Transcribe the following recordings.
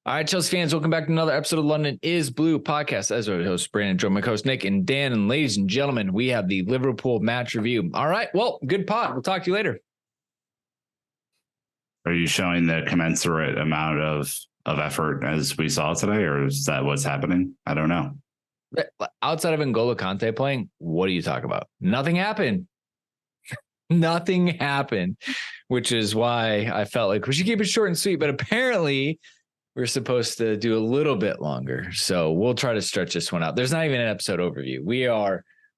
All right, Chelsea fans, welcome back to another episode of London is Blue podcast. As our host, Brandon, joined my co-host Nick and Dan. And ladies and gentlemen, we have the Liverpool match review. All right, well, good pod. We'll talk to you later. Are you showing the commensurate amount of effort as we saw today, or is that what's happening? I don't know. Outside of N'Golo Kante playing, what do you talk about? Nothing happened. Nothing happened, which is why I felt like we should keep it short and sweet. But apparently, we're supposed to do a little bit longer. So we'll try to stretch this one out. There's not even an episode overview.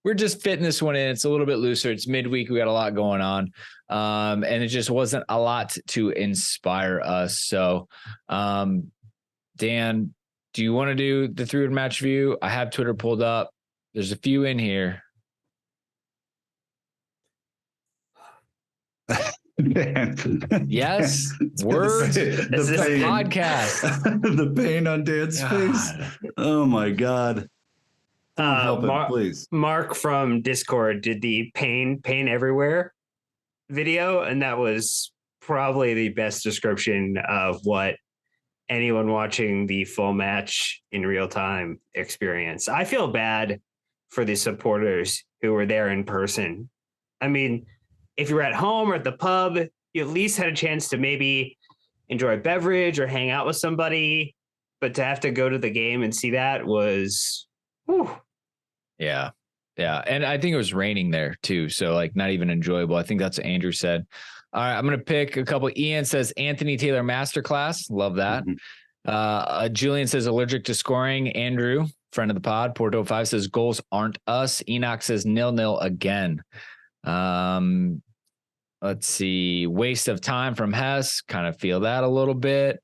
We're just fitting this one in. It's a little bit looser. It's midweek. We got a lot going on. And it just wasn't a lot to inspire us. So, Dan, do you want to do the 3-word match review? I have Twitter pulled up. There's a few in here. Yes, words. The podcast. The pain on Dan's face. Oh my God. Please. Mark from Discord did the pain everywhere video, and that was probably the best description of what anyone watching the full match in real time experienced. I feel bad for the supporters who were there in person. I mean, if you were at home or at the pub, you at least had a chance to maybe enjoy a beverage or hang out with somebody. But to have to go to the game and see that was, whew. Yeah. And I think it was raining there too. So like not even enjoyable. I think that's what Andrew said. All right. I'm going to pick a couple. Ian says Anthony Taylor masterclass. Love that. Mm-hmm. Julian says allergic to scoring. Andrew, friend of the pod. Porto 5 says goals aren't us. Enoch says 0-0 again. Let's see. Waste of time from Hess. Kind of feel that a little bit.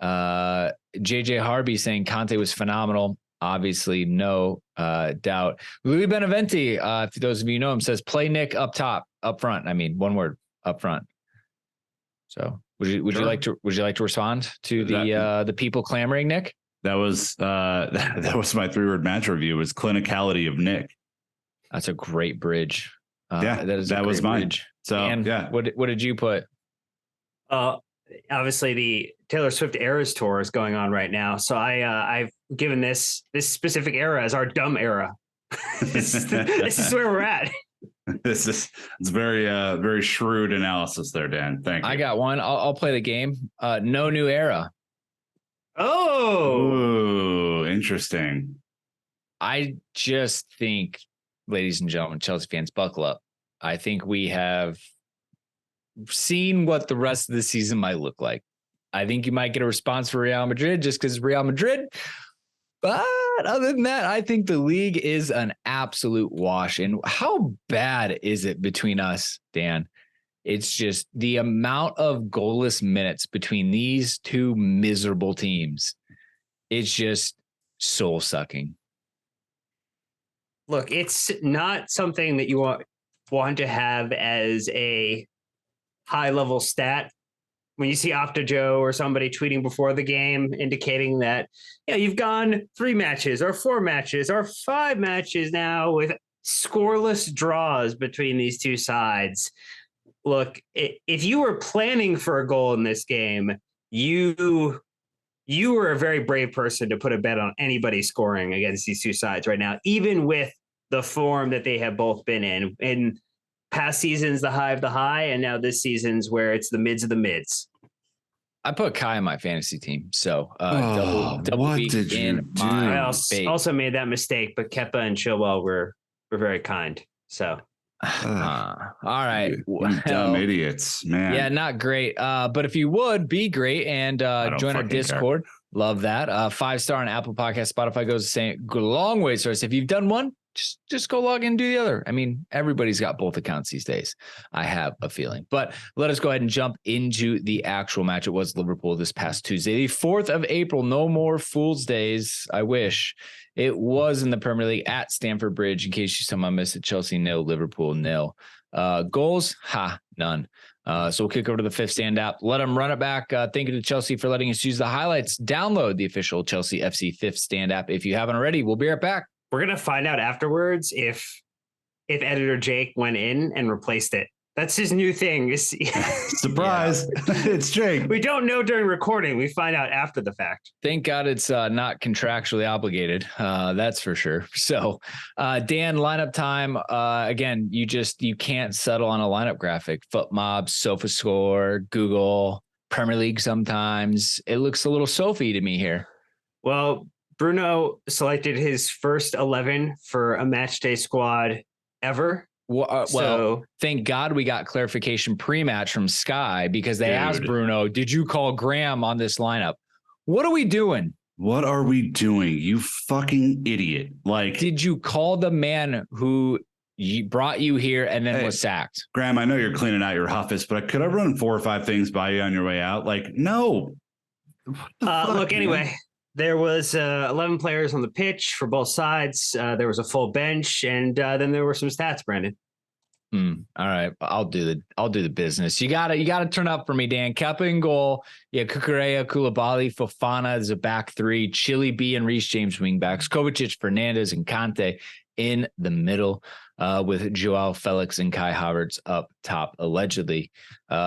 JJ Harvey saying Conte was phenomenal. Obviously, no doubt. Louis Beneventi, for those of you who know him, says play Nick up front. I mean, one word, up front. So would you like to respond to the people clamoring, Nick? That was my 3-word match review, was clinicality of Nick. That's a great bridge. That was mine. Bridge. So and what did you put? Obviously the Taylor Swift Eras tour is going on right now. So I've given this specific era as our dumb era. This is where we're at. It's very shrewd analysis there, Dan. Thank you. I got one. I'll play the game. No new era. Oh, interesting. I just think, ladies and gentlemen, Chelsea fans, buckle up. I think we have seen what the rest of the season might look like. I think you might get a response for Real Madrid just because Real Madrid. But other than that, I think the league is an absolute wash. And how bad is it between us, Dan? It's just the amount of goalless minutes between these two miserable teams. It's just soul sucking. Look, it's not something that you want to have as a high level stat. When you see Opta or somebody tweeting before the game indicating that, you've gone 3 matches or 4 matches or 5 matches now with scoreless draws between these two sides. Look, if you were planning for a goal in this game, you were a very brave person to put a bet on anybody scoring against these two sides right now, even with the form that they have both been in. In past seasons, the high of the high, and now this season's where it's the mids of the mids. I put Kai in my fantasy team, so double what week did you in do? my I also made that mistake, but Kepa and Chilwell were very kind. So, all right, you dumb idiots, man. Yeah, not great. But if you would be great and join our Discord, love that. 5-star on Apple Podcast, Spotify goes the same. Go a long ways for us. If you've done one, just go log in and do the other. I mean, everybody's got both accounts these days. I have a feeling. But let us go ahead and jump into the actual match. It was Liverpool this past Tuesday, the 4th of April. No more Fool's Days. I wish. It was in the Premier League at Stamford Bridge. In case you somehow missed it, Chelsea 0, Liverpool 0. Goals? None. So we'll kick over to the 5th Stand app. Let them run it back. Thank you to Chelsea for letting us use the highlights. Download the official Chelsea FC 5th Stand app if you haven't already. We'll be right back. We're going to find out afterwards if editor Jake went in and replaced it That's his new thing. Surprise. It's Jake. We don't know during recording. We find out after the fact. Thank God it's not contractually obligated. That's for sure. So, Dan, lineup time. Again, you can't settle on a lineup graphic. FootMob, SofaScore, Google, Premier League sometimes. It looks a little Sophie to me here. Well, Bruno selected his first 11 for a match day squad ever. Well, thank God we got clarification pre-match from Sky because they asked Bruno, did you call Graham on this lineup? What are we doing? What are we doing? You fucking idiot. Like, did you call the man who brought you here and then was sacked? Graham, I know you're cleaning out your office, but could I run 4 or 5 things by you on your way out? Like, no. Look, anyway, there was 11 players on the pitch for both sides. There was a full bench, and then there were some stats, Brandon. All right, I'll do the business. You gotta turn up for me, Dan. Kepa in goal. Yeah, Kukurea, Koulibaly, Fofana is a back 3. Chile B and Reece James wing backs. Kovacic, Fernandez, and Conte in the middle, with Joao Felix and Kai Havertz up top, allegedly.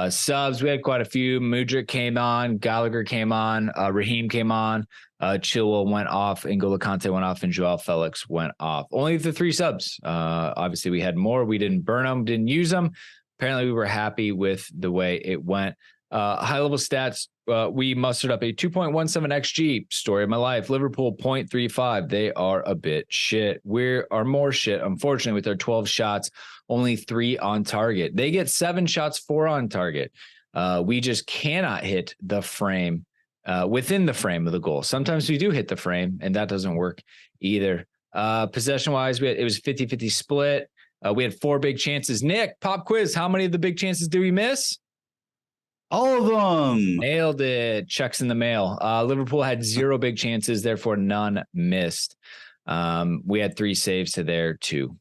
Subs, we had quite a few. Mudryk came on, Gallagher came on, Raheem came on, Chilwell went off, N'Golo Kante went off, and Joao Felix went off. Only the 3 subs. Obviously, we had more. We didn't burn them, didn't use them. Apparently, we were happy with the way it went. High-level stats, we mustered up a 2.17 XG, story of my life. Liverpool 0.35. They are a bit shit. We are more shit, unfortunately, with their 12 shots, only 3 on target. They get 7 shots, 4 on target. We just cannot hit the frame, within the frame of the goal. Sometimes we do hit the frame, and that doesn't work either. Possession-wise, it was 50-50 split. We had 4 big chances. Nick, pop quiz. How many of the big chances did we miss? All of them. Nailed it. Checks in the mail. Liverpool had 0 big chances, therefore none missed. We had 3 saves to their 2.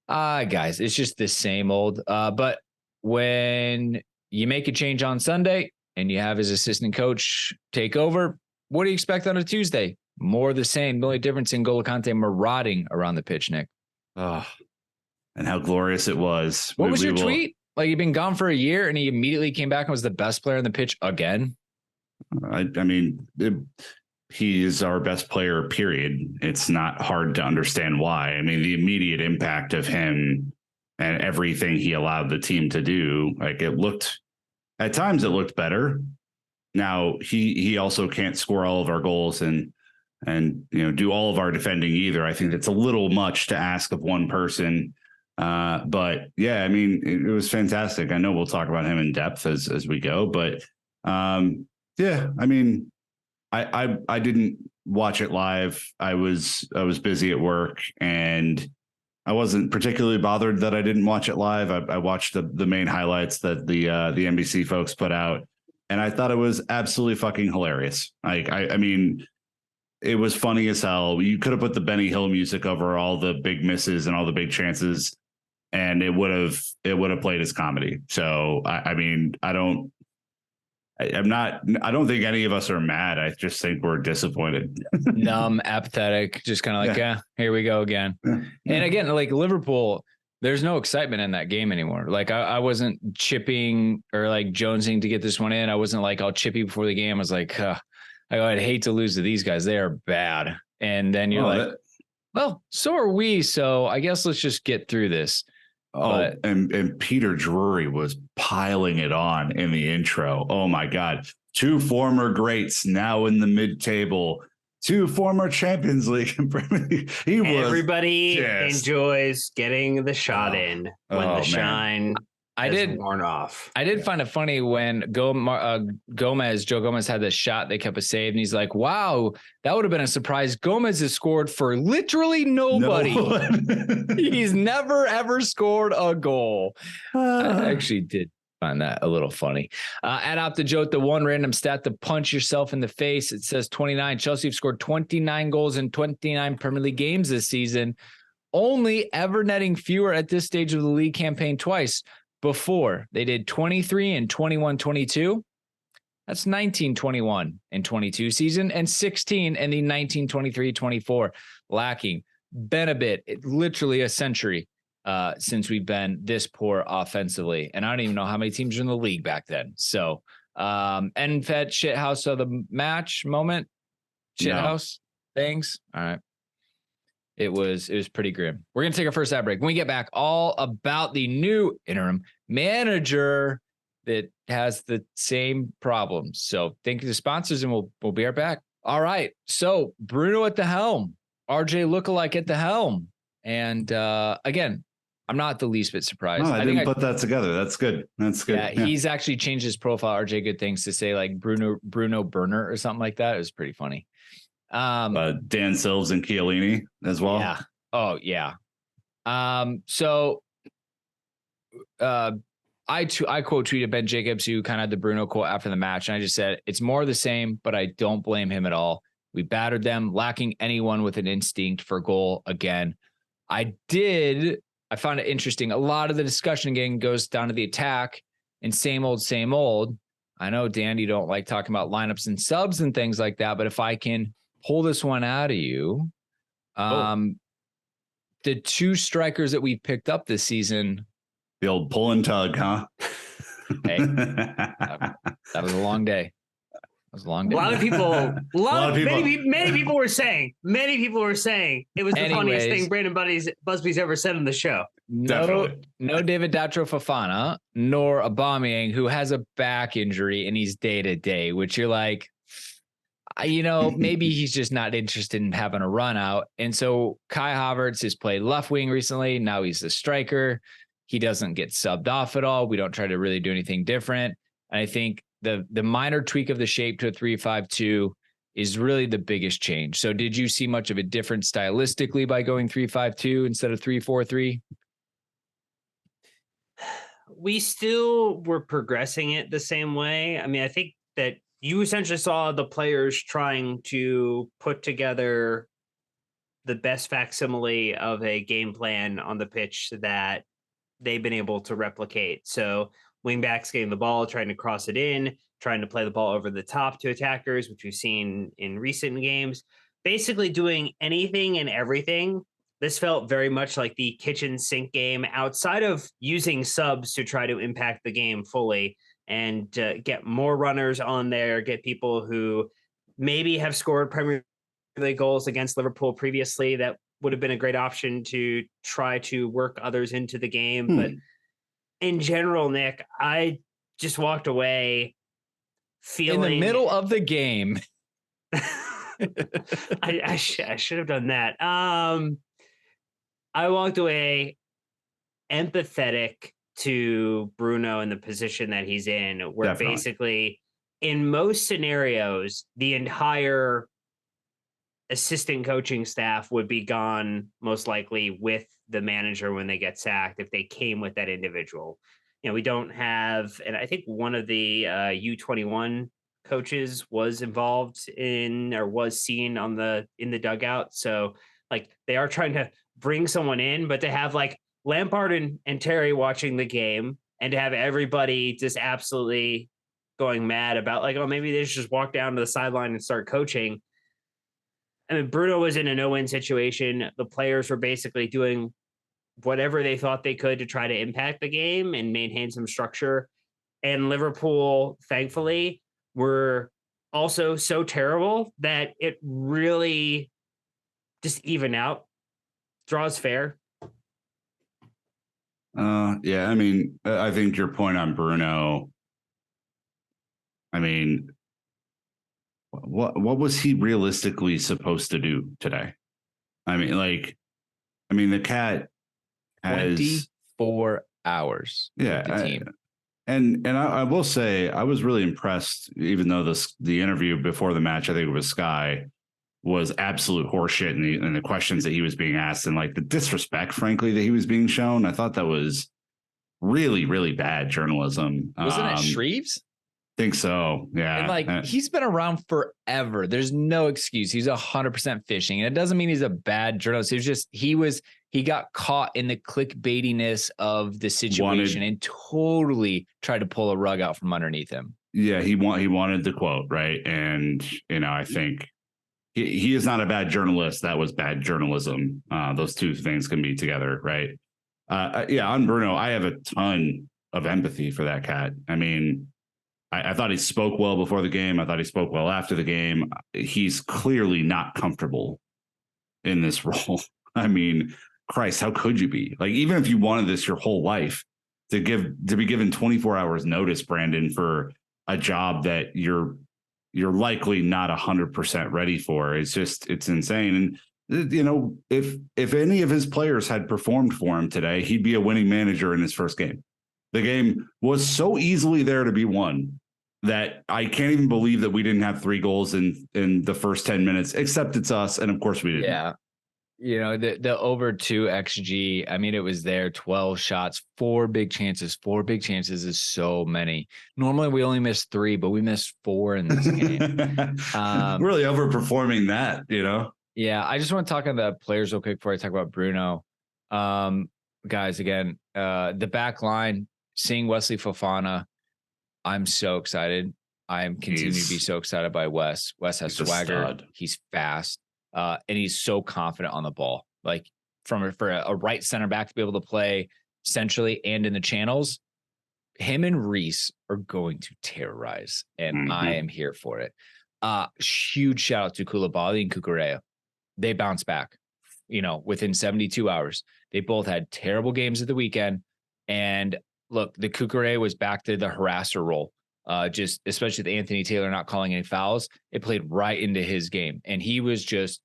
Guys, it's just the same old. But when you make a change on Sunday and you have his assistant coach take over, what do you expect on a Tuesday? More of the same. The only difference in N'Golo Kante marauding around the pitch, Nick. Oh, and how glorious it was. What was your tweet? Like, he'd been gone for a year and he immediately came back and was the best player on the pitch again. I mean, he is our best player, period. It's not hard to understand why. I mean, the immediate impact of him and everything he allowed the team to do, like, at times it looked better. Now he also can't score all of our goals and do all of our defending either. I think that's a little much to ask of one person. But yeah, I mean, it was fantastic. I know we'll talk about him in depth as we go, but yeah, I mean, I didn't watch it live. I was busy at work, and I wasn't particularly bothered that I didn't watch it live. I watched the main highlights that the NBC folks put out, and I thought it was absolutely fucking hilarious. Like, I mean, it was funny as hell. You could have put the Benny Hill music over all the big misses and all the big chances, and it would have played as comedy. So I mean, I don't think any of us are mad. I just think we're disappointed. Numb, apathetic, just kind of like, yeah, here we go again. And again, like Liverpool, there's no excitement in that game anymore. Like I wasn't chipping or like jonesing to get this one in. I wasn't like all chippy before the game. I was like, I'd hate to lose to these guys. They are bad. And then you're well, so are we. So I guess let's just get through this. And Peter Drury was piling it on in the intro. Oh my God. 2 former greats now in the mid-table, 2 former Champions League. Everybody enjoys getting the shot in when the shine worn off. I did find it funny when Joe Gomez had this shot, they kept a save, and he's like, wow, that would have been a surprise. Gomez has scored for literally nobody. He's never, ever scored a goal. I actually did find that a little funny. Add up the joke, the one random stat to punch yourself in the face. It says 29. Chelsea have scored 29 goals in 29 Premier League games this season, only ever netting fewer at this stage of the league campaign twice. Before they did 23 and 21-22. That's 19-21 and 22 season, and 16 in the 19-23-24. Lacking. Been a bit, literally a century since we've been this poor offensively. And I don't even know how many teams are in the league back then. So, NFET shithouse of the match moment, shithouse things. All right. It was pretty grim. We're going to take our first ad break. When we get back, all about the new interim manager that has the same problems. So thank you to sponsors, and we'll be right back. All right. So Bruno at the helm, RJ lookalike at the helm. And again, I'm not the least bit surprised. No, I didn't put that together. That's good. That's good. Yeah, he's actually changed his profile, RJ Good Things, to say like Bruno Burner or something like that. It was pretty funny. Dan Silves and Chiellini as well. Yeah. Oh yeah. So I quote tweeted Ben Jacobs, who kind of had the Bruno quote after the match, and I just said it's more of the same, but I don't blame him at all. We battered them, lacking anyone with an instinct for goal again. I found it interesting. A lot of the discussion again goes down to the attack and same old. I know, Dan, you don't like talking about lineups and subs and things like that, but if I can pull this one out of you, the two strikers that we picked up this season. The old pull and tug, huh? Hey, that was a long day. It was a long day. Many people were saying it was the funniest thing Brandon Busby's ever said on the show. No David Datro Fofana, nor Aubameyang, who has a back injury and he's day to day, which you're like, maybe he's just not interested in having a run out. And so Kai Havertz has played left wing recently. Now he's the striker. He doesn't get subbed off at all. We don't try to really do anything different. And I think the minor tweak of the shape to a 3-5-2 is really the biggest change. So did you see much of a difference stylistically by going 3-5-2 instead of 3-4-3? We still were progressing it the same way. I mean, I think that you essentially saw the players trying to put together the best facsimile of a game plan on the pitch that they've been able to replicate. So wingbacks getting the ball, trying to cross it in, trying to play the ball over the top to attackers, which we've seen in recent games, basically doing anything and everything. This felt very much like the kitchen sink game outside of using subs to try to impact the game fully and get more runners on there, get people who maybe have scored Premier League goals against Liverpool previously. That would have been a great option to try to work others into the game. But in general, Nick, I just walked away feeling... In the middle of the game. I should have done that. I walked away empathetic to Bruno in the position that he's in, where Definitely. Basically in most scenarios, the entire assistant coaching staff would be gone most likely with the manager when they get sacked if they came with that individual. We don't have, and I think one of the U21 coaches was involved in or was seen in the dugout. So like they are trying to bring someone in, but to have like Lampard and Terry watching the game and to have everybody just absolutely going mad about like, oh, maybe they should just walk down to the sideline and start coaching. I mean, Bruno was in a no-win situation. The players were basically doing whatever they thought they could to try to impact the game and maintain some structure. And Liverpool, thankfully, were also so terrible that it really just even out. Draws fair. Yeah, I mean, I think your point on Bruno, I mean, what was he realistically supposed to do today? I mean, the cat has 24 hours. Yeah, the team. And I will say I was really impressed, even though the interview before the match, I think it was Sky, was absolute horseshit and the questions that he was being asked and like the disrespect, frankly, that he was being shown. I thought that was really, really bad journalism. Wasn't it Shreves? Think so. Yeah. And he's been around forever. There's no excuse. He's 100% fishing. And it doesn't mean he's a bad journalist. It was just, he got caught in the clickbaitiness of the situation and totally tried to pull a rug out from underneath him. Yeah. He wanted the quote. Right. And, I think he is not a bad journalist. That was bad journalism. Those two things can be together. Right. On Bruno, I have a ton of empathy for that cat. I mean, I thought he spoke well before the game. I thought he spoke well after the game. He's clearly not comfortable in this role. I mean, Christ, how could you be? Like, even if you wanted this your whole life, to be given 24 hours notice, Brandon, for a job that you're likely not 100% ready for, it's insane. And if any of his players had performed for him today, he'd be a winning manager in his first game. The game was so easily there to be won that I can't even believe that we didn't have 3 goals in the first 10 minutes, except it's us. And of course we didn't. Yeah. The over 2 XG, I mean, it was there, 12 shots, 4 big chances. 4 big chances is so many. Normally we only miss 3, but we missed 4 in this game. Really overperforming that, Yeah. I just want to talk on the players real quick before I talk about Bruno. Guys, again, the back line, seeing Wesley Fofana, I'm so excited. I'm continuing to be so excited by Wes. Wes has swagger. He's fast. And he's so confident on the ball. Like for a right center back to be able to play centrally and in the channels, him and Reese are going to terrorize. And I am here for it. Huge shout out to Koulibaly and Cucurella. They bounced back, within 72 hours. They both had terrible games at the weekend. And look, the Cucurella was back to the harasser role. Just especially with Anthony Taylor not calling any fouls, it played right into his game. And he was just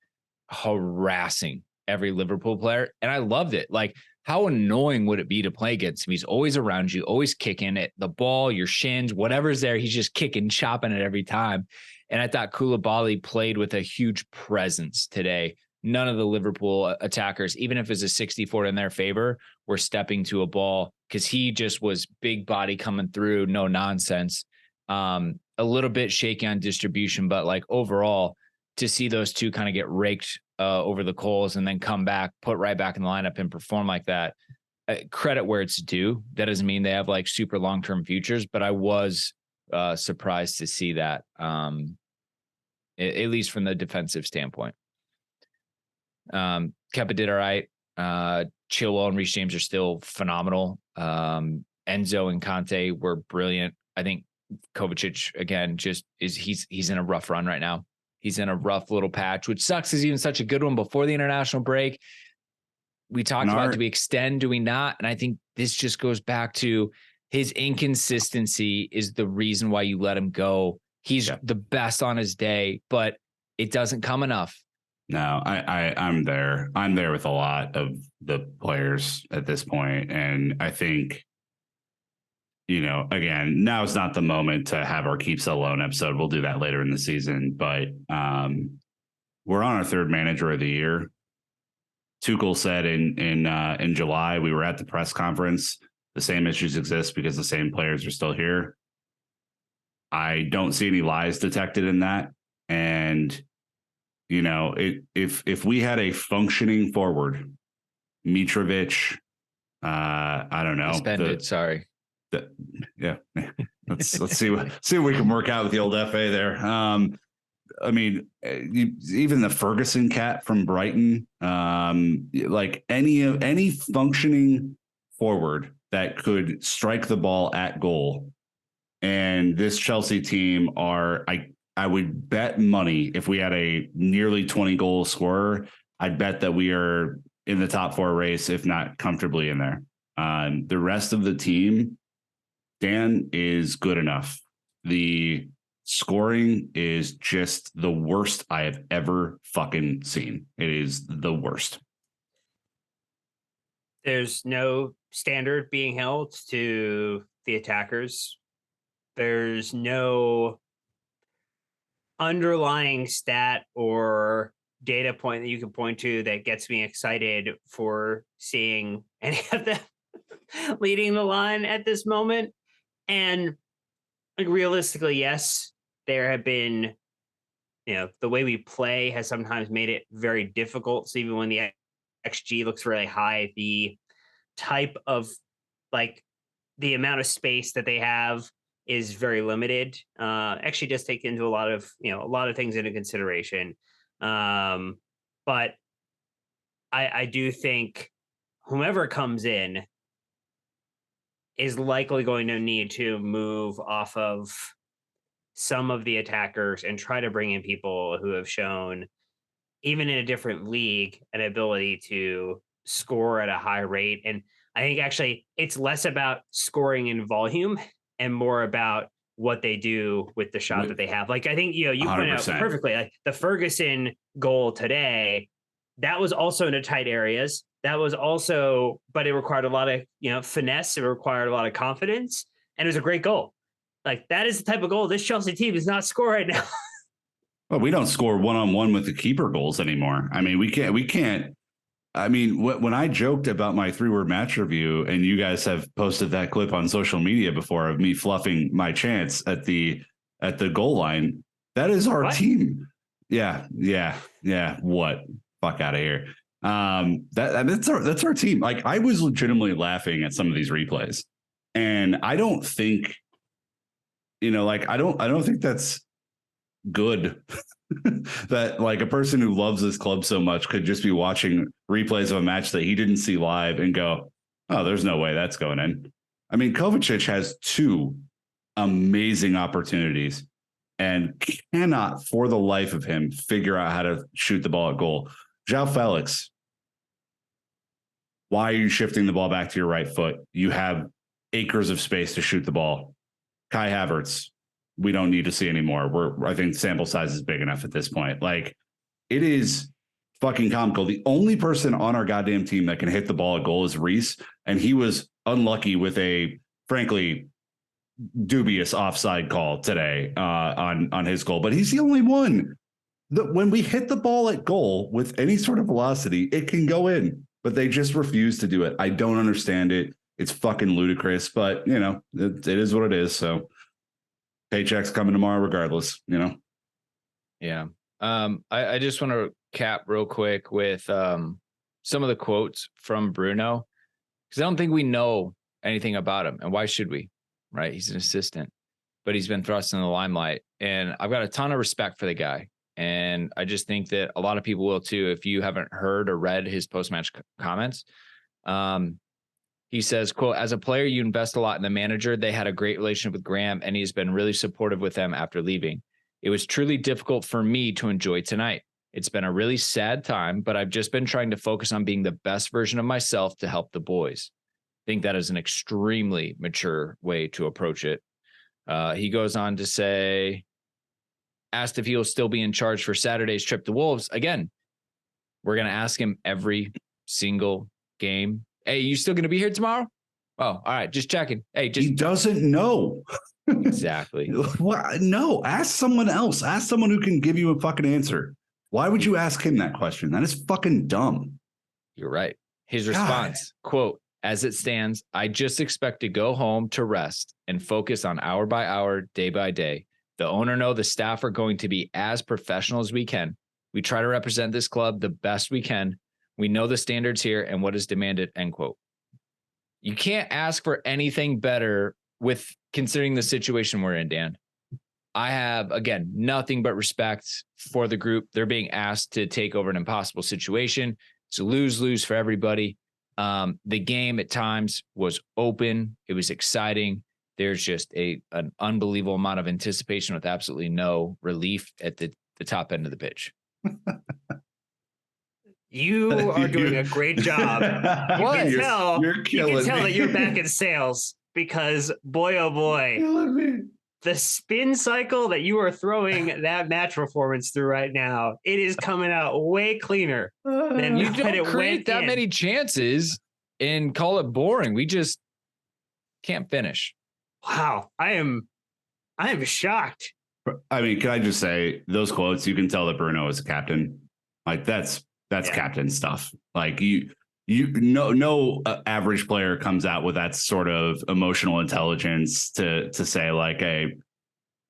harassing every Liverpool player. And I loved it. Like, how annoying would it be to play against him? He's always around you, always kicking it, the ball, your shins, whatever's there. He's just kicking, chopping it every time. And I thought Koulibaly played with a huge presence today. None of the Liverpool attackers, even if it's a 64 in their favor, were stepping to a ball because he just was big body coming through, no nonsense. A little bit shaky on distribution, but like overall, to see those two kind of get raked over the coals and then come back, put right back in the lineup and perform like that, credit where it's due. That doesn't mean they have like super long-term futures, but I was surprised to see that, at least from the defensive standpoint. Kepa did all right. Chilwell and Reece James are still phenomenal. Enzo and Conte were brilliant. I think Kovacic again he's in a rough run right now. He's in a rough little patch, which sucks. Is even such a good one before the international break. We talked about, do we extend? Do we not? And I think this just goes back to his inconsistency is the reason why you let him go. He's the best on his day, but it doesn't come enough. No, I'm there. I'm there with a lot of the players at this point. And I think, again, now is not the moment to have our Keep Sell Loan episode. We'll do that later in the season. But we're on our 3rd manager of the year. Tuchel said in July, we were at the press conference, the same issues exist because the same players are still here. I don't see any lies detected in that. And if we had a functioning forward, Mitrovic, I don't know. Suspended, sorry. Let's see what we can work out with the old FA there. I mean, even the Ferguson cat from Brighton, like any functioning forward that could strike the ball at goal. And this Chelsea team I would bet money if we had a nearly 20 goal scorer, I'd bet that we are in the top 4 race, if not comfortably in there. The rest of the team, Dan, is good enough. The scoring is just the worst I have ever fucking seen. It is the worst. There's no standard being held to the attackers. There's no underlying stat or data point that you can point to that gets me excited for seeing any of them leading the line at this moment. And like, realistically, yes, there have been, the way we play has sometimes made it very difficult. So even when the XG looks really high, the type of like the amount of space that they have is very limited. Actually does take into a lot of things into consideration. But I do think whomever comes in is likely going to need to move off of some of the attackers and try to bring in people who have shown, even in a different league, an ability to score at a high rate. And I think actually it's less about scoring in volume and more about what they do with the shot that they have. Like, I think, you point out perfectly, like the Ferguson goal today, that was also into tight areas. That was also, but it required a lot of, finesse. It required a lot of confidence, and it was a great goal. Like, that is the type of goal this Chelsea team does not score right now. Well, we don't score one-on-one with the keeper goals anymore. I mean, we can't. I mean, when I joked about my 3-word match review, and you guys have posted that clip on social media before of me fluffing my chance at the goal line, that is our team. Yeah. What? Fuck out of here. That's our team. Like, I was legitimately laughing at some of these replays, and I don't think, I don't think that's good. That like a person who loves this club so much could just be watching replays of a match that he didn't see live and go, oh, there's no way that's going in. I mean, Kovacic has 2 amazing opportunities and cannot for the life of him figure out how to shoot the ball at goal. João Felix, why are you shifting the ball back to your right foot? You have acres of space to shoot the ball. Kai Havertz, we don't need to see anymore. I think sample size is big enough at this point. Like, it is fucking comical. The only person on our goddamn team that can hit the ball at goal is Reece, and he was unlucky with a, frankly, dubious offside call today on his goal. But he's the only one. When we hit the ball at goal with any sort of velocity, it can go in, but they just refuse to do it. I don't understand it. It's fucking ludicrous, but it is what it is. So paycheck's coming tomorrow regardless, Yeah. I just want to cap real quick with some of the quotes from Bruno, because I don't think we know anything about him. And why should we? Right? He's an assistant, but he's been thrust in the limelight. And I've got a ton of respect for the guy. And I just think that a lot of people will too, if you haven't heard or read his post-match comments. He says, quote, as a player, you invest a lot in the manager. They had a great relationship with Graham, and he's been really supportive with them after leaving. It was truly difficult for me to enjoy tonight. It's been a really sad time, but I've just been trying to focus on being the best version of myself to help the boys. I think that is an extremely mature way to approach it. He goes on to say, asked if he'll still be in charge for Saturday's trip to Wolves. Again, we're going to ask him every single game. Hey, you still going to be here tomorrow? Oh, all right. Just checking. Hey, he doesn't know. Exactly. Well, no, ask someone else. Ask someone who can give you a fucking answer. Why would you ask him that question? That is fucking dumb. You're right. His response, quote, as it stands, I just expect to go home to rest and focus on hour by hour, day by day. The owner know the staff are going to be as professional as we can. We try to represent this club the best we can. We know the standards here and what is demanded, end quote. You can't ask for anything better with considering the situation we're in, Dan. I have, again, nothing but respect for the group. They're being asked to take over an impossible situation. It's a lose-lose for everybody. The game at times was open. It was exciting. There's just an unbelievable amount of anticipation with absolutely no relief at the top end of the pitch. You are doing a great job. You can tell that you're back in sales, because boy, oh boy, the spin cycle that you are throwing that match performance through right now, it is coming out way cleaner than you don't create that many chances and call it boring. We just can't finish. Wow. I am shocked. I mean, can I just say those quotes, you can tell that Bruno is a captain. Like that's captain stuff. Like no average player comes out with that sort of emotional intelligence to say like, hey,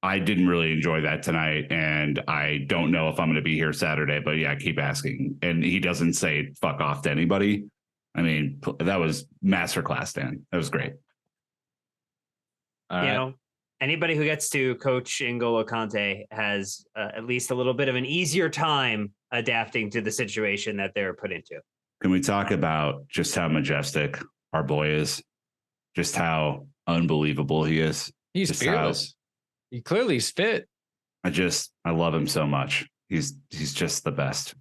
I didn't really enjoy that tonight, and I don't know if I'm going to be here Saturday, but yeah, keep asking. And he doesn't say fuck off to anybody. I mean, that was masterclass, Dan. That was great. All right. Anybody who gets to coach N'Golo Kante has at least a little bit of an easier time adapting to the situation that they're put into. Can we talk about just how majestic our boy is? Just how unbelievable he is. He's just fearless. He clearly is fit. I love him so much. He's just the best.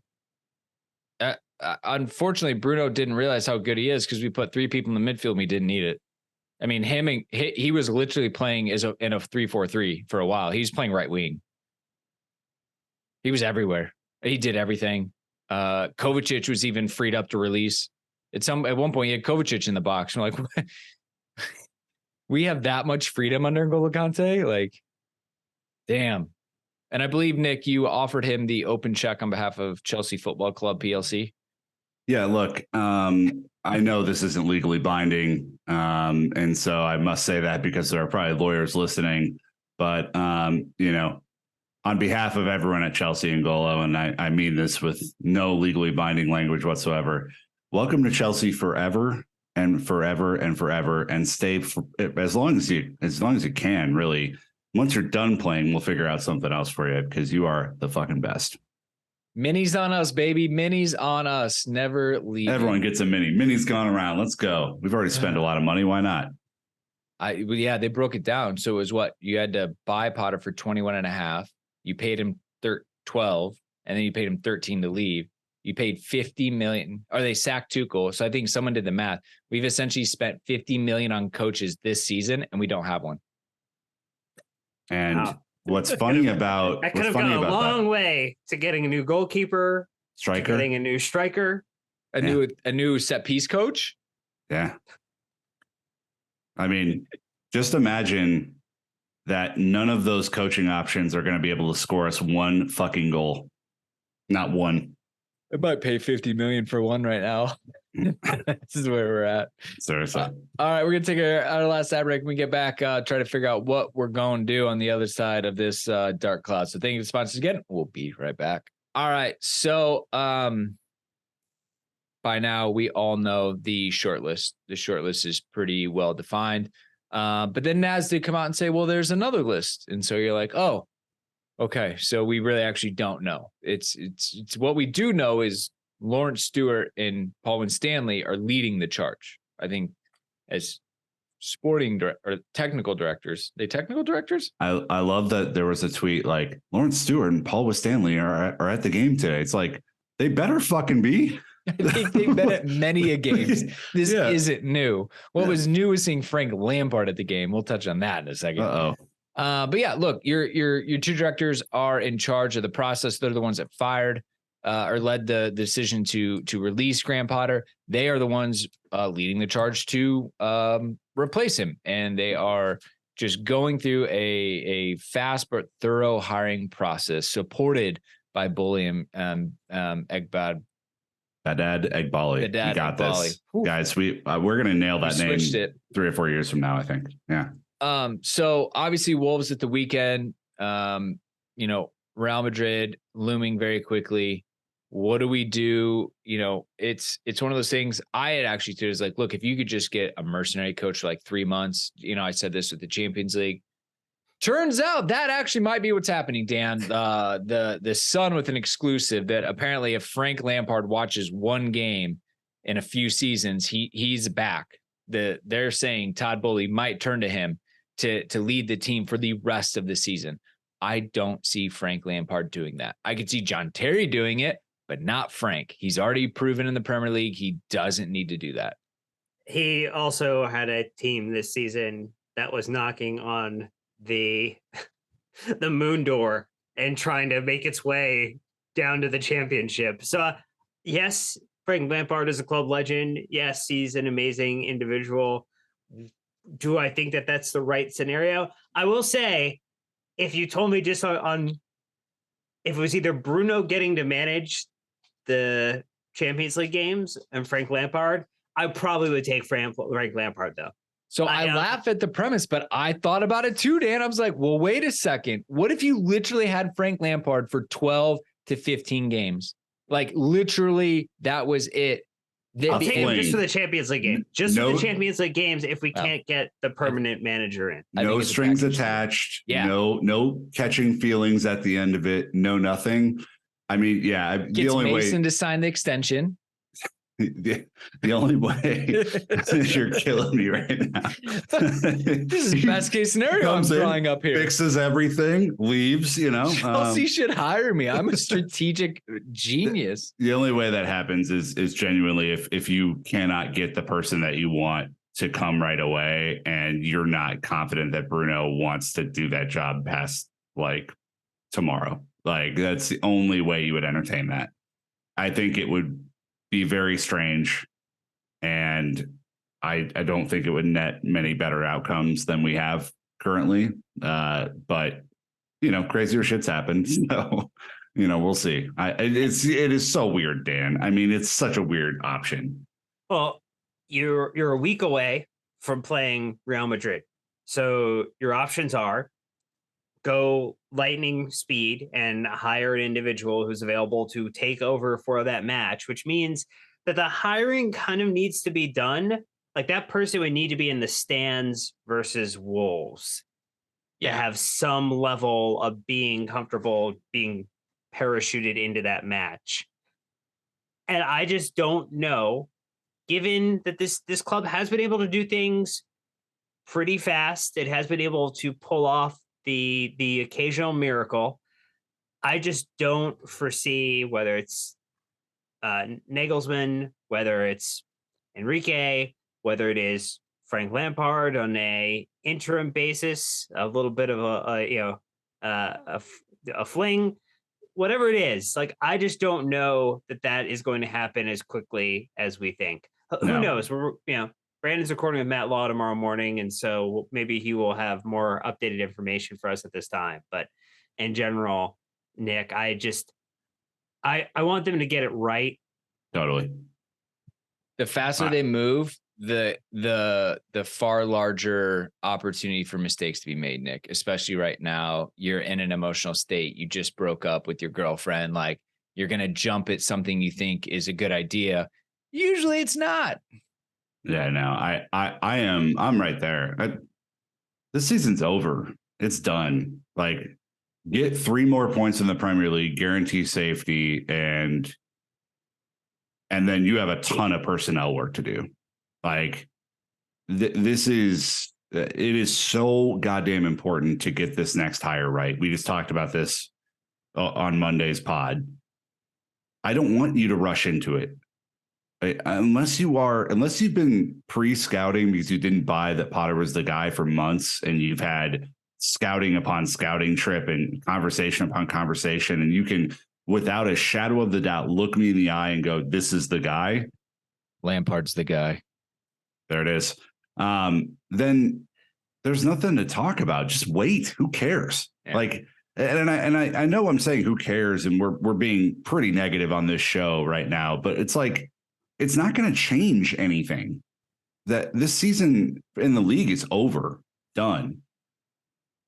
Unfortunately, Bruno didn't realize how good he is because we put 3 people in the midfield and we didn't need it. I mean, he was literally playing in a 3-4-3 for a while. He was playing right wing. He was everywhere. He did everything. Kovacic was even freed up to release. At one point, he had Kovacic in the box. I'm like, what? We have that much freedom under N'Golo Kante? Like, damn. And I believe, Nick, you offered him the open check on behalf of Chelsea Football Club PLC. Yeah, look, I know this isn't legally binding. And so I must say that because there are probably lawyers listening. But, on behalf of everyone at Chelsea and N'Golo, and I mean this with no legally binding language whatsoever, welcome to Chelsea forever and forever and forever, and stay for as long as you can, really. Once you're done playing, we'll figure out something else for you because you are the fucking best. Minis on us, baby. Minis on us. Never leave. Everyone gets a mini. Mini's gone around. Let's go. We've already spent a lot of money. Why not? They broke it down. So it was what? You had to buy Potter for 21.5. You paid him 12, and then you paid him 13 to leave. You paid 50 million, or they sacked Tuchel. So I think someone did the math. We've essentially spent 50 million on coaches this season, and we don't have one. And what's funny about I could have gone a long way to getting a new goalkeeper, getting a new striker, a new set piece coach. Yeah. I mean, just imagine that none of those coaching options are going to be able to score us one fucking goal. Not one. I might pay 50 million for one right now. This is where we're at. Seriously. All right, we're gonna take our last ad break. When we get back, try to figure out what we're going to do on the other side of this dark cloud. So thank you to the sponsors again. We'll be right back. All right. So by now we all know the short list. The short list is pretty well defined. But then Naz did come out and say, well, there's another list. And so you're like, oh, okay. So we really actually don't know. It's what we do know is Lawrence Stewart and Paul Winstanley are leading the charge. I think as sporting or technical directors. They technical directors? I love that there was a tweet like Lawrence Stewart and Paul Winstanley are at the game today. It's like, they better fucking be. I think they've been at many a games. This isn't new. What was new is seeing Frank Lampard at the game. We'll touch on that in a second. But yeah, look, your two directors are in charge of the process. They're the ones that fired or led the decision to release Graham Potter. They are the ones leading the charge to replace him, and they are just going through a fast but thorough hiring process supported by Bully and Egbad. Haddad Egbali. We got this. Oof. Guys. We're gonna nail that name 3 or 4 years from now, I think. Yeah. So obviously Wolves at the weekend, Real Madrid looming very quickly. What do we do? It's one of those things I had actually said is like, look, if you could just get a mercenary coach for like 3 months, I said this with the Champions League. Turns out that actually might be what's happening, Dan. The Sun with an exclusive that apparently if Frank Lampard watches one game in a few seasons, he's back. They're saying Todd Bowley might turn to him to lead the team for the rest of the season. I don't see Frank Lampard doing that. I could see John Terry doing it, but not Frank. He's already proven in the Premier League he doesn't need to do that. He also had a team this season that was knocking on the moon door and trying to make its way down to the championship. So yes, Frank Lampard is a club legend. Yes, he's an amazing individual. Do I think that that's the right scenario? I will say, if you told me just on if it was either Bruno getting to manage the Champions League games and Frank Lampard, I probably would take Frank Lampard though. So I laugh at the premise, but I thought about it too, Dan. I was like, well, wait a second. What if you literally had Frank Lampard for 12 to 15 games? Like literally that was it. I'll take him just for the Champions League game. Just for the Champions League games if we can't get the permanent manager in. No strings attached. Yeah. No catching feelings at the end of it. No nothing. I mean, yeah. Gets Mason to sign the extension. the only way you're killing me right now. This is best case scenario I'm drawing up here. Fixes everything, leaves, Chelsea should hire me. I'm a strategic genius. The only way that happens is genuinely if you cannot get the person that you want to come right away, and you're not confident that Bruno wants to do that job past like tomorrow. Like that's the only way you would entertain that. I think it would be very strange, and I don't think it would net many better outcomes than we have currently. But crazier shit's happened, so we'll see. It is so weird, Dan. I mean, it's such a weird option. Well, you're a week away from playing Real Madrid, so your options are go lightning speed and hire an individual who's available to take over for that match, which means that the hiring kind of needs to be done. Like that person would need to be in the stands versus Wolves to have some level of being comfortable being parachuted into that match. And I just don't know, given that this club has been able to do things pretty fast, it has been able to pull off the occasional miracle. I just don't foresee whether it's Nagelsmann, whether it's Enrique, whether it is Frank Lampard on a interim basis, a little bit of a fling, whatever it is. Like I just don't know that is going to happen as quickly as we think. No. Who knows? Brandon's recording with Matt Law tomorrow morning, and so maybe he will have more updated information for us at this time. But in general, Nick, I want them to get it right. Totally. The faster they move, the far larger opportunity for mistakes to be made, Nick, especially right now. You're in an emotional state. You just broke up with your girlfriend. Like you're going to jump at something you think is a good idea. Usually it's not. Yeah, no, I'm right there. This season's over. It's done. Like get 3 more points in the Premier League, guarantee safety, and then you have a ton of personnel work to do. Like it is so goddamn important to get this next hire right. We just talked about this on Monday's pod. I don't want you to rush into it. Unless you've been pre-scouting because you didn't buy that Potter was the guy for months, and you've had scouting upon scouting trip and conversation upon conversation, and you can, without a shadow of the doubt, look me in the eye and go, this is the guy. Lampard's the guy. There it is. Then there's nothing to talk about. Just wait. Who cares? Yeah. Like, and I know I'm saying who cares, and we're being pretty negative on this show right now, but it's like, it's not going to change anything. That this season in the league is over, done.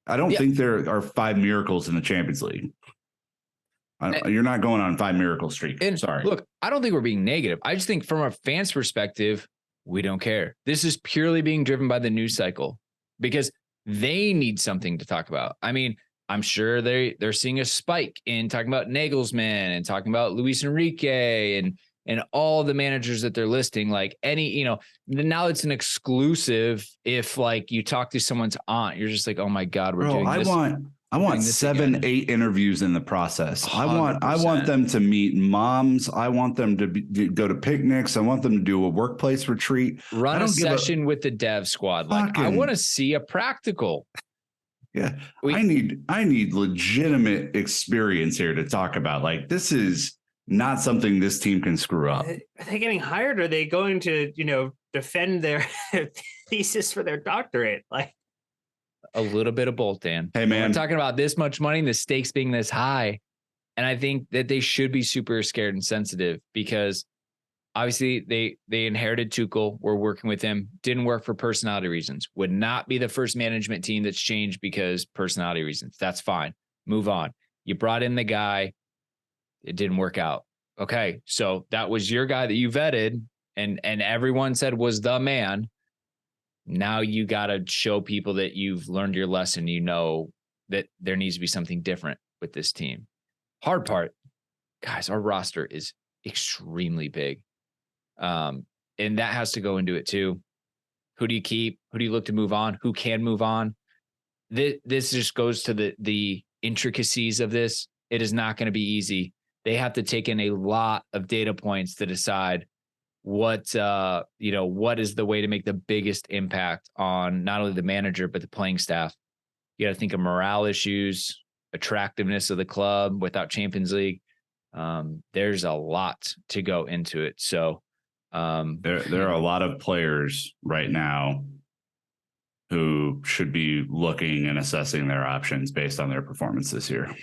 I don't think there are 5 miracles in the Champions League. You're not going on 5 miracle streak. Sorry. Look, I don't think we're being negative. I just think from a fan's perspective, we don't care. This is purely being driven by the news cycle because they need something to talk about. I mean, I'm sure they're seeing a spike in talking about Nagelsmann and talking about Luis Enrique and all the managers that they're listing, like now it's an exclusive. If like you talk to someone's aunt, you're just like, oh my God, we're doing this. I want 7, 8 interviews in the process. 100%. I want them to meet moms. I want them to go to picnics. I want them to do a workplace retreat. Run a session with the dev squad. Like I want to see a practical. Yeah. I need legitimate experience here to talk about. Like this is not something this team can screw up. Are they getting hired? Or are they going to, defend their thesis for their doctorate? Like a little bit of both, Dan. Hey, man. We're talking about this much money and the stakes being this high. And I think that they should be super scared and sensitive because obviously they inherited Tuchel. We're working with him. Didn't work for personality reasons. Would not be the first management team that's changed because personality reasons. That's fine. Move on. You brought in the guy. It didn't work out. Okay. So that was your guy that you vetted and everyone said was the man. Now you got to show people that you've learned your lesson. You know that there needs to be something different with this team. Hard part, guys, our roster is extremely big. And that has to go into it too. Who do you keep? Who do you look to move on? Who can move on? This just goes to the intricacies of this. It is not going to be easy. They have to take in a lot of data points to decide what is the way to make the biggest impact on not only the manager, but the playing staff. You got to think of morale issues, attractiveness of the club without Champions League. There's a lot to go into it. So there are a lot of players right now who should be looking and assessing their options based on their performance this year.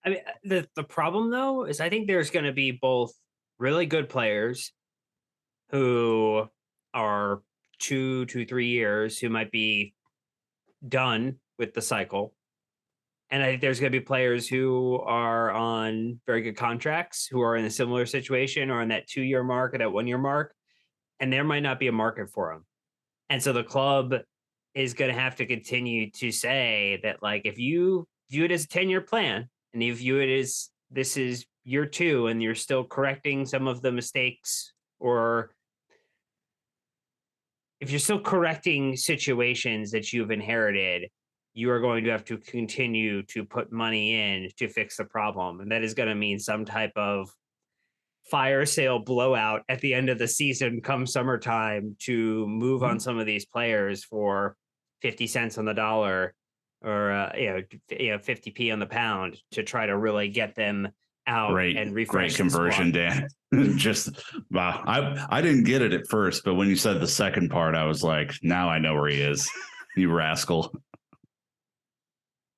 I mean, the problem though is I think there's going to be both really good players who are 2 to 3 years who might be done with the cycle. And I think there's going to be players who are on very good contracts, who are in a similar situation or on that 2-year mark or that 1-year mark. And there might not be a market for them. And so the club is going to have to continue to say that, like, if you view it as a 10-year plan and you view it as this is year 2 and you're still correcting some of the mistakes, or if you're still correcting situations that you've inherited, you are going to have to continue to put money in to fix the problem. And that is going to mean some type of fire sale blowout at the end of the season come summertime to move on some of these players for 50 cents on the dollar or 50p on the pound to try to really get them out and refresh. Great conversion, Dan. Just wow. I didn't get it at first, but when you said the second part, I was like, now I know where he is. You rascal.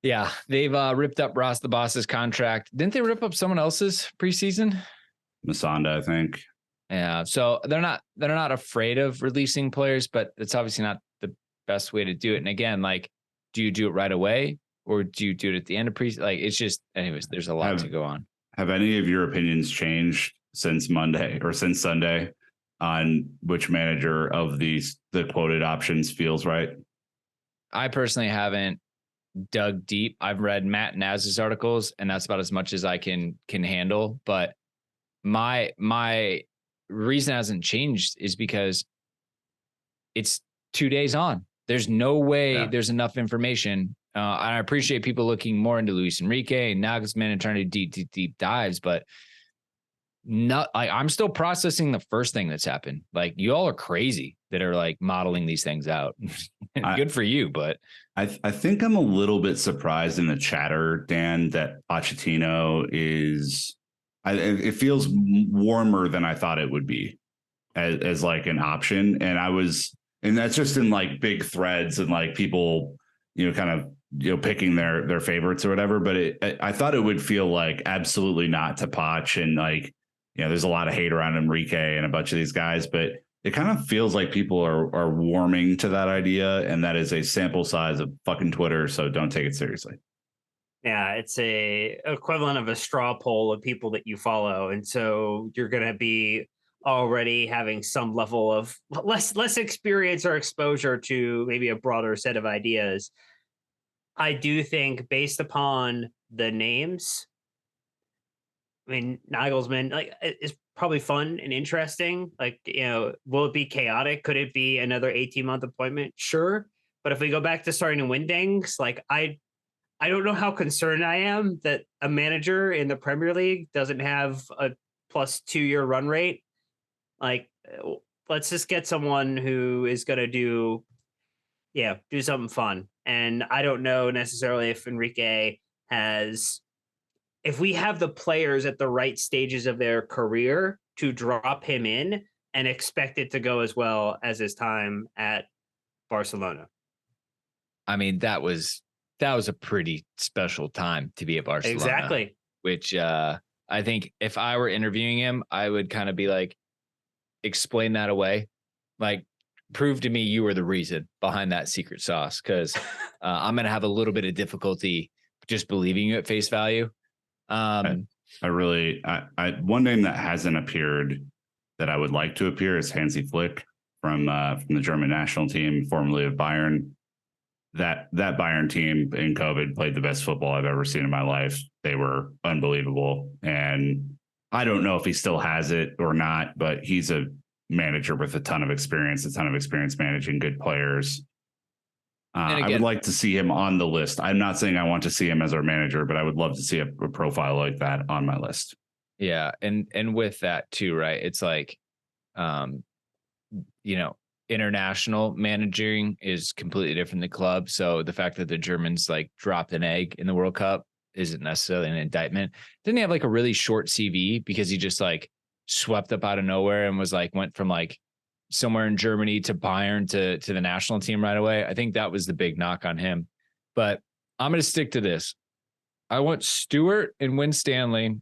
Yeah, they've ripped up Ross the Boss's contract. Didn't they rip up someone else's preseason? Masanda, I think. Yeah, so they're not afraid of releasing players, but it's obviously not the best way to do it. And again, like, do you do it right away or do you do it at the end of preseason? Like, it's just, anyways, there's a lot to go on. Have any of your opinions changed since Monday or since Sunday on which manager of the quoted options feels right? I personally haven't dug deep. I've read Matt Naz's articles, and that's about as much as I can handle. But my reason hasn't changed is because it's 2 days on. There's no way there's enough information. I appreciate people looking more into Luis Enrique and Nagelsmann and trying to do deep dives, but not like I'm still processing the first thing that's happened. Like, you all are crazy that are like modeling these things out. Good for you, but I think I'm a little bit surprised in the chatter, Dan, that Pochettino is. It feels warmer than I thought it would be as like an option, and that's just in like big threads and like people, kind of picking their favorites or whatever. But I thought it would feel like absolutely not to Poch, and like there's a lot of hate around Enrique and a bunch of these guys, but it kind of feels like people are warming to that idea, and that is a sample size of fucking Twitter, so don't take it seriously. Yeah, it's a equivalent of a straw poll of people that you follow, and so you're going to be already having some level of less experience or exposure to maybe a broader set of ideas. I do think, based upon the names, I mean, Nagelsmann, like, is probably fun and interesting. Like, will it be chaotic? Could it be another 18-month appointment? Sure. But if we go back to starting to win things, like, I don't know how concerned I am that a manager in the Premier League doesn't have a plus 2-year run rate. Like, let's just get someone who is going to do something fun. And I don't know necessarily if Enrique if we have the players at the right stages of their career to drop him in and expect it to go as well as his time at Barcelona. I mean, that was a pretty special time to be at Barcelona. Exactly. Which I think if I were interviewing him, I would kind of be like, explain that away. Like, prove to me you were the reason behind that secret sauce, because I'm going to have a little bit of difficulty just believing you at face value. I one name that hasn't appeared that I would like to appear is Hansi Flick from the German national team, formerly of Bayern. That Bayern team in COVID played the best football I've ever seen in my life. They were unbelievable. And I don't know if he still has it or not, but he's a manager with a ton of experience managing good players. I would like to see him on the list. I'm not saying I want to see him as our manager, but I would love to see a profile like that on my list. Yeah. And with that too, right? It's like, international managing is completely different than club. So the fact that the Germans like dropped an egg in the World Cup isn't necessarily an indictment. Didn't he have like a really short CV because he just like swept up out of nowhere and was like, went from like somewhere in Germany to Bayern to the national team right away? I think that was the big knock on him. But I'm going to stick to this. I want Stewart and Win Stanley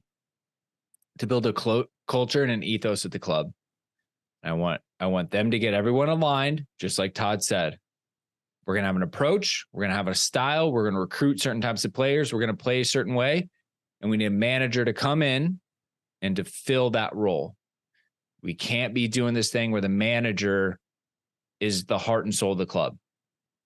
to build a culture and an ethos at the club. I want them to get everyone aligned, just like Todd said. We're going to have an approach. We're going to have a style. We're going to recruit certain types of players. We're going to play a certain way. And we need a manager to come in and to fill that role. We can't be doing this thing where the manager is the heart and soul of the club.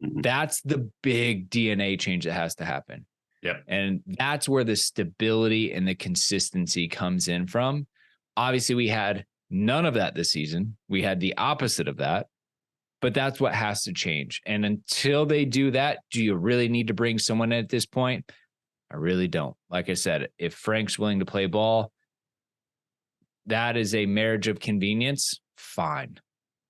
Mm-hmm. That's the big DNA change that has to happen. Yep. And that's where the stability and the consistency comes in from. Obviously, we had none of that this season. We had the opposite of that, but that's what has to change. And until they do that, do you really need to bring someone in at this point? I really don't. Like I said, if Frank's willing to play ball, that is a marriage of convenience, fine.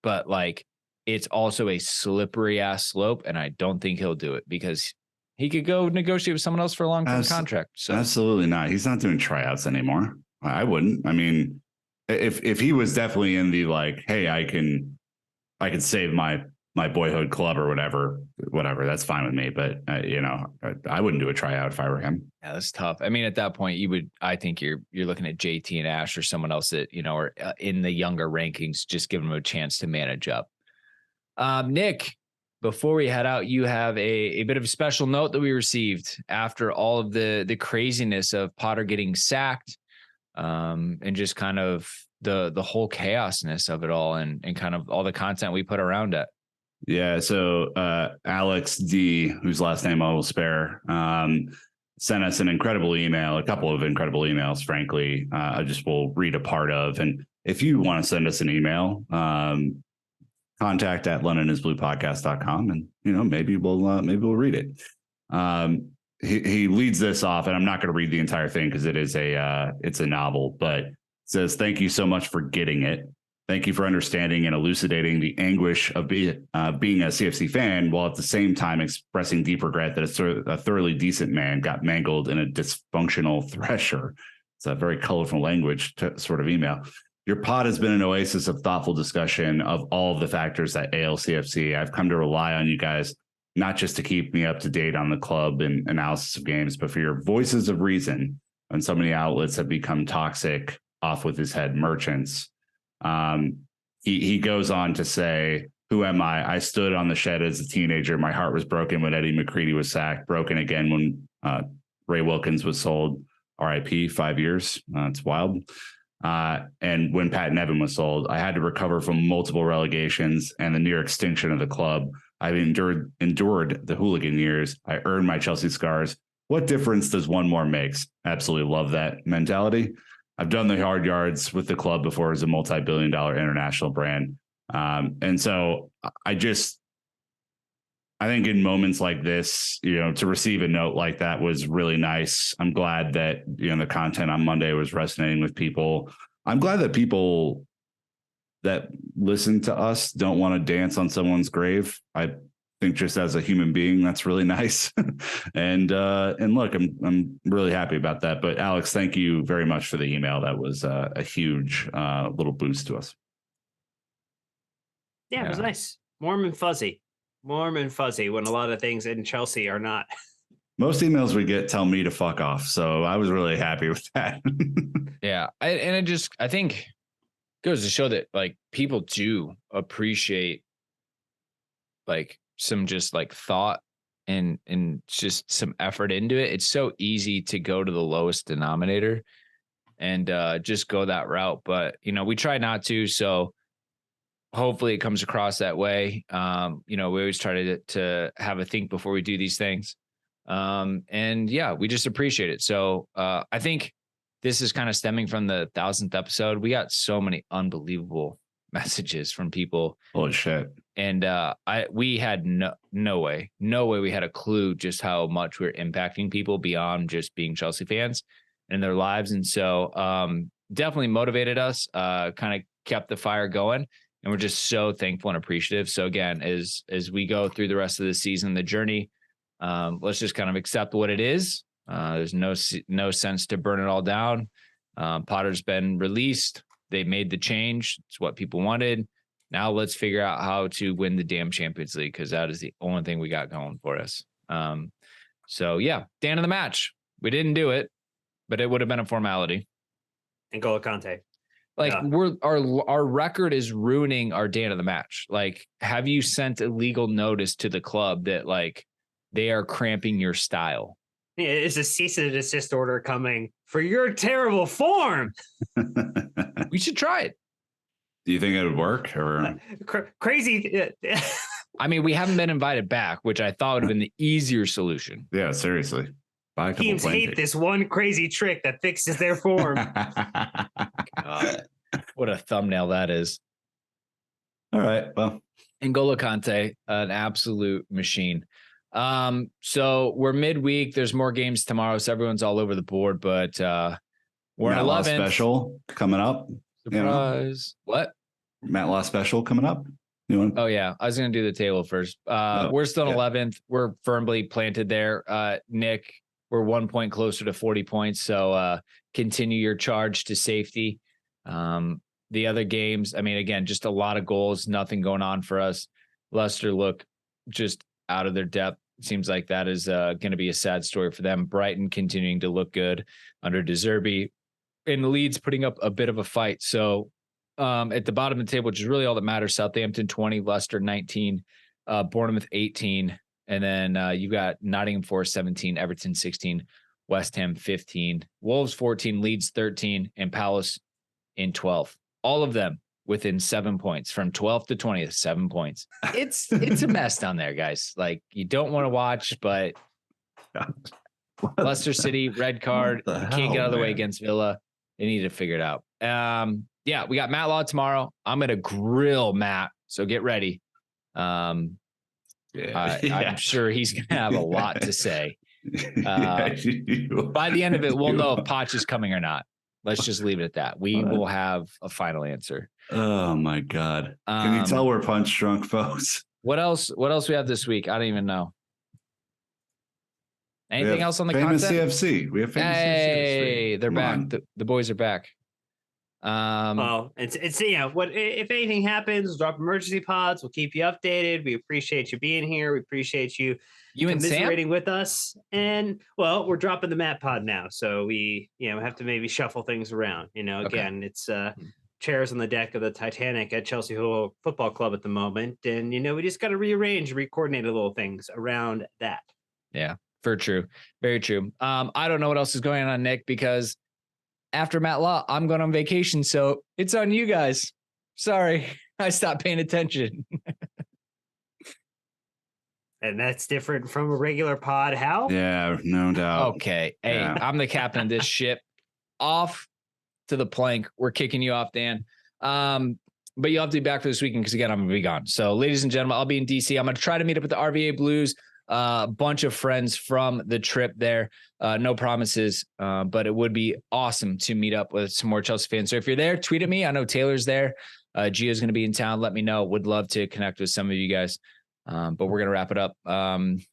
But like, it's also a slippery ass slope. And I don't think he'll do it because he could go negotiate with someone else for a long-term contract. So absolutely not. He's not doing tryouts anymore. I wouldn't. I mean, if he was definitely in the like, hey, I can save my boyhood club or whatever, that's fine with me. But I wouldn't do a tryout if I were him. Yeah, that's tough. I mean, at that point, I think you're looking at JT and Ash or someone else that are in the younger rankings. Just give them a chance to manage up. Nick, before we head out, you have a bit of a special note that we received after all of the craziness of Potter getting sacked. And just kind of the whole chaosness of it all and kind of all the content we put around it. Yeah. So Alex D, whose last name I will spare, sent us an incredible email, a couple of incredible emails, frankly. I just will read a part of. And if you want to send us an email, contact at londonisbluepodcast.com and maybe we'll read it. He leads this off, and I'm not going to read the entire thing because it's a novel, but it says, "Thank you so much for getting it. Thank you for understanding and elucidating the anguish of being a CFC fan, while at the same time expressing deep regret that a thoroughly decent man got mangled in a dysfunctional thresher." It's a very colorful language sort of email. Your pod has been an oasis of thoughtful discussion of all of the factors that ail CFC. I've come to rely on you guys not just to keep me up to date on the club and analysis of games, but for your voices of reason when so many outlets have become toxic, off with his head merchants. He goes on to say, "Who am I? I stood on the shed as a teenager. My heart was broken when Eddie McCready was sacked, broken again when Ray Wilkins was sold. RIP, 5 years. It's wild. And when Pat Nevin was sold, I had to recover from multiple relegations and the near extinction of the club. I've endured the hooligan years. I earned my Chelsea scars. What difference does one more makes?" Absolutely love that mentality. I've done the hard yards with the club before as a multi-billion-dollar international brand. And so I think in moments like this, to receive a note like that was really nice. I'm glad that, the content on Monday was resonating with people. I'm glad that people that listen to us don't want to dance on someone's grave. I think just as a human being, that's really nice. And look, I'm really happy about that. But Alex, thank you very much for the email. That was a huge little boost to us. Yeah, it was nice. Warm and fuzzy when a lot of things in Chelsea are not. Most emails we get tell me to fuck off. So I was really happy with that. Yeah. I think goes to show that like people do appreciate like some just like thought and just some effort into it. It's so easy to go to the lowest denominator and just go that route. But, we try not to. So hopefully it comes across that way. We always try to have a think before we do these things. And yeah, we just appreciate it. So I think this is kind of stemming from the 1000th episode. We got so many unbelievable messages from people. Holy shit. And we had no way we had a clue just how much we're impacting people beyond just being Chelsea fans and their lives. And so definitely motivated us, kind of kept the fire going. And we're just so thankful and appreciative. So again, as we go through the rest of the season, the journey, let's just kind of accept what it is. There's no sense to burn it all down. Potter's been released. They made the change. It's what people wanted. Now let's figure out how to win the damn Champions League, because that is the only thing we got going for us. So yeah, Dan of the match. We didn't do it, but it would have been a formality. N'Golo Kante. Like our record is ruining our Dan of the match. Like, have you sent a legal notice to the club that like they are cramping your style? Yeah, it's a cease and desist order coming for your terrible form. We should try it. Do you think it would work or crazy? I mean, we haven't been invited back, which I thought would have been the easier solution. Yeah, seriously. Teams hate this one crazy trick that fixes their form. God, what a thumbnail that is. All right. Well, N'Golo Kante, an absolute machine. So we're midweek. There's more games tomorrow, so everyone's all over the board, but we're Matt in 11th. Law special coming up. Surprise. You know? What? Matt Law special coming up. You want? Oh yeah. I was going to do the table first. We're still in 11th. We're firmly planted there. Nick, we're 1 point closer to 40 points. So continue your charge to safety. The other games, I mean, again, just a lot of goals, nothing going on for us. Leicester look just out of their depth. Seems like that is going to be a sad story for them. Brighton continuing to look good under De Zerbi, and Leeds putting up a bit of a fight. So at the bottom of the table, which is really all that matters, Southampton 20, Leicester 19, Bournemouth 18. And then you got Nottingham Forest 17, Everton 16, West Ham 15, Wolves 14, Leeds 13, and Palace in 12th. All of them within 7 points from 12th to 20th, 7 points. It's a mess down there, guys. Like, you don't want to watch, but Leicester City, red card, can't get out of the way against Villa. They need to figure it out. Yeah, we got Matt Law tomorrow. I'm going to grill Matt, so get ready. I'm sure he's going to have a lot to say. By the end of it, we'll know if Poch is coming or not. Let's just leave it at that. We will have a final answer. Oh my God. Can you tell we're punch drunk, folks? What else we have this week? I don't even know. Anything else on the famous content? CFC. We have famous CFC. Hey, they're back. The boys are back. Well, it's what if anything happens, drop emergency pods. We'll keep you updated. We appreciate you being here. We appreciate you commiserating with us. And well, we're dropping the Matt pod now, so we have to maybe shuffle things around. Again, it's chairs on the deck of the Titanic at Chelsea Football Club at the moment, and we just got to rearrange, recoordinate a little things around that. Yeah, very true. I don't know what else is going on, Nick, because after Matt Law, I'm going on vacation, so it's on you guys. Sorry, I stopped paying attention. And that's different from a regular pod. How? Yeah, no doubt. Okay. Hey, I'm the captain of this ship. Off to the plank. We're kicking you off, Dan. But you'll have to be back for this weekend because, again, I'm going to be gone. So, ladies and gentlemen, I'll be in DC. I'm going to try to meet up with the RVA Blues. A bunch of friends from the trip there. No promises, but it would be awesome to meet up with some more Chelsea fans. So if you're there, tweet at me. I know Taylor's there. Gio's going to be in town. Let me know. Would love to connect with some of you guys. But we're going to wrap it up.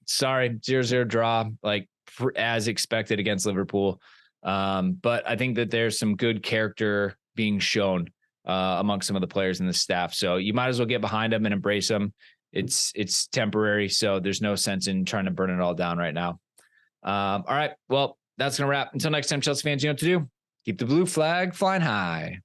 Sorry, 0-0 draw, like as expected against Liverpool. But I think that there's some good character being shown among some of the players and the staff. So you might as well get behind them and embrace them. It's temporary, so there's no sense in trying to burn it all down right now. All right, well, that's going to wrap. Until next time, Chelsea fans, you know what to do. Keep the blue flag flying high.